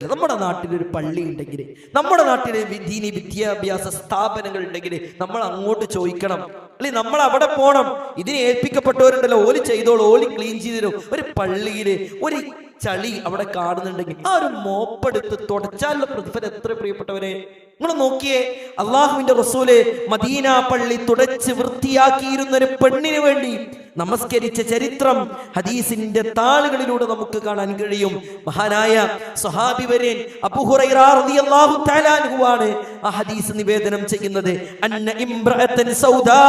നമ്മുടെ നാട്ടിലൊരു പള്ളി ഉണ്ടെങ്കിൽ, നമ്മുടെ നാട്ടിലെ ദീനി വിദ്യാഭ്യാസ സ്ഥാപനങ്ങൾ ഉണ്ടെങ്കിൽ നമ്മൾ അങ്ങോട്ട് ചോദിക്കണം, അല്ലെ നമ്മൾ അവിടെ പോണം. ഇതിനെ ഏൽപ്പിക്കപ്പെട്ടവരുണ്ടല്ലോ, ഓല് ചെയ്തോളൂ, ഓല് ക്ലീൻ ചെയ്തരും. ഒരു പള്ളിയില് ഒരു ചളി അവിടെ കാണുന്നുണ്ടെങ്കിൽ ആ ഒരു മോപ്പെടുത്ത് തുടച്ചാലുള്ള പ്രതിഫലം എത്ര പ്രിയപ്പെട്ടവരെ. നിങ്ങൾ നോക്കിയേ, അള്ളാഹുവിന്റെ റസൂല് മദീന പള്ളി തുടച്ച് വൃത്തിയാക്കിയിരുന്ന ഒരു പെണ്ണിന് വേണ്ടി നമസ്കരിച്ച ചരിത്രം ഹദീസിന്റെ താളുകളിലൂടെ നമുക്ക് കാണാൻ കഴിയും. മഹാനായ സ്വഹാബി വര്യൻ അബൂ ഹുറൈറ റളിയല്ലാഹു തആല അൻഹു ആണ് ആ ഹദീസ് നിവേദനം ചെയ്യുന്നത്. അന്ന ഇംറഅതൻ സൗദാ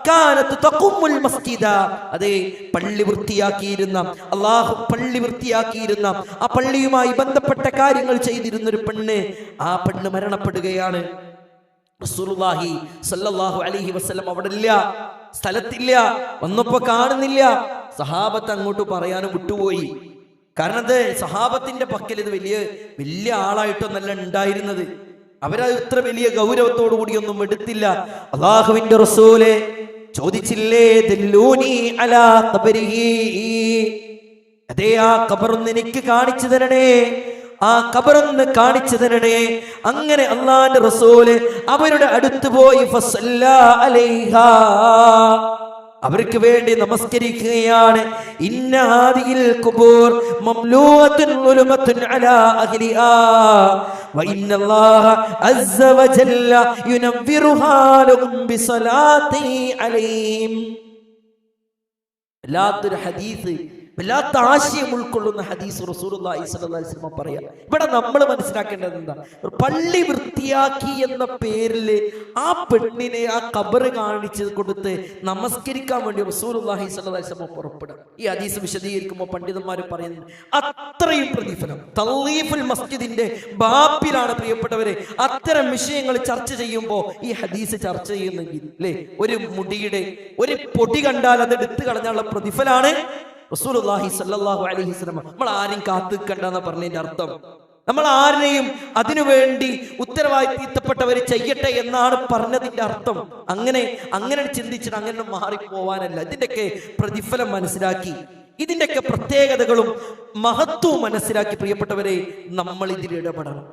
കാനത് തഖുമുൽ മസ്ജിദ. അതെ, പള്ളി വൃത്തിയാക്കിയിരുന്ന, അള്ളാഹു പള്ളി വൃത്തിയാക്കിയിരുന്ന, ആ പള്ളിയുമായി ബന്ധപ്പെട്ട കാര്യങ്ങൾ ചെയ്തിരുന്ന ഒരു പെണ്ണ്, ആ പെണ്ണ് മരണപ്പെടുകയാണ്. റസൂലുള്ളാഹി സ്വല്ലല്ലാഹു അലൈഹി വസല്ലം അവിടെ ഇല്ല, സ്ഥലത്തില്ല, വന്നപ്പോ കാണുന്നില്ല. സഹാബത്ത് അങ്ങോട്ട് പറയാനും വിട്ടുപോയി. കാരണം അത് സഹാബത്തിന്റെ പക്കൽ ഇത് വലിയ ആളായിട്ടൊന്നല്ല ഉണ്ടായിരുന്നത്. അവരത് ഇത്ര വലിയ ഗൗരവത്തോടു കൂടിയൊന്നും എടുത്തില്ല. അല്ലാഹുവിന്റെ റസൂലെ ചോദിച്ചില്ലേ, ദല്ലൂനി അലാ ഖബരിഹി, അതേ ആ ഖബറൊന്ന് എനിക്ക് കാണിച്ചു തരണേ, ആ ഖബറൊന്ന് കാണിച്ചു തരണേ. അങ്ങനെ അല്ലാഹുവിന്റെ റസൂല് അവരുടെ അടുത്ത് പോയി ഫസല്ലാ അലൈഹാ, അവർക്ക് വേണ്ടി നമസ്കരിക്കുകയാണ്. ഇന്ന ഹാദിഹിൽ ഖുബൂർ മംലൂഅത്തുൻ ഉലുമത്തുൻ അലാ അഹ്ലിഹാ വ ഇന്നല്ലാഹ അസ്സ വജല്ല യുനവ്വിറുഹാ ലഹും ബിസലാത്തി അലൈഹിം. വല്ലാത്തൊരു ഹദീസ്, വല്ലാത്ത ആശയം ഉൾക്കൊള്ളുന്ന ഹദീസ് റസൂലുള്ളാഹി സ്വല്ലല്ലാഹി അലൈഹി വസല്ലം പറയാ. ഇവിടെ നമ്മൾ മനസ്സിലാക്കേണ്ടത് എന്താ, പള്ളി വൃത്തിയാക്കി എന്ന പേരിൽ ആ പെണ്ണിനെ ആ ഖബർ കാണിച്ച് കൊടുത്ത് നമസ്കരിക്കാൻ വേണ്ടി റസൂലുള്ളാഹി സ്വല്ലല്ലാഹി അലൈഹി വസല്ലം പുറപ്പെടുക. ഈ ഹദീസ് വിശദീകരിക്കുമ്പോൾ പണ്ഡിതന്മാർ പറയുന്നത് അത്രയും പ്രതിഫലം തളീഫുൽ മസ്ജിദിന്റെ ബാബിലാണ് പ്രിയപ്പെട്ടവരെ. അത്തരം വിഷയങ്ങൾ ചർച്ച ചെയ്യുമ്പോൾ ഈ ഹദീസ് ചർച്ച ചെയ്യുന്നെങ്കിൽ അല്ലെ, ഒരു മുടിയുടെ ഒരു പൊടി കണ്ടാൽ അത് എടുത്തു കളഞ്ഞാലുള്ള പ്രതിഫലാണ് റസൂലുള്ളാഹി സ്വല്ലല്ലാഹു അലൈഹി വസല്ലം. നമ്മൾ ആരും കാത്തുനിൽക്കണ്ടെന്ന് പറഞ്ഞതിന്റെ അർത്ഥം, നമ്മൾ ആരെയും അതിനുവേണ്ടി ഉത്തരവാദിത്തപ്പെട്ടവർ ചെയ്യട്ടെ എന്നാണ് പറഞ്ഞതിന്റെ അർത്ഥം. അങ്ങനെ ചിന്തിച്ചിട്ട് അങ്ങനെ മാറിപ്പോവാനല്ല. ഇതിന്റെയൊക്കെ പ്രതിഫലം മനസ്സിലാക്കി, ഇതിന്റെയൊക്കെ പ്രത്യേകതകളും മഹത്വവും മനസ്സിലാക്കി പ്രിയപ്പെട്ടവരെ നമ്മൾ ഇതിൽ ഇടപെടണം.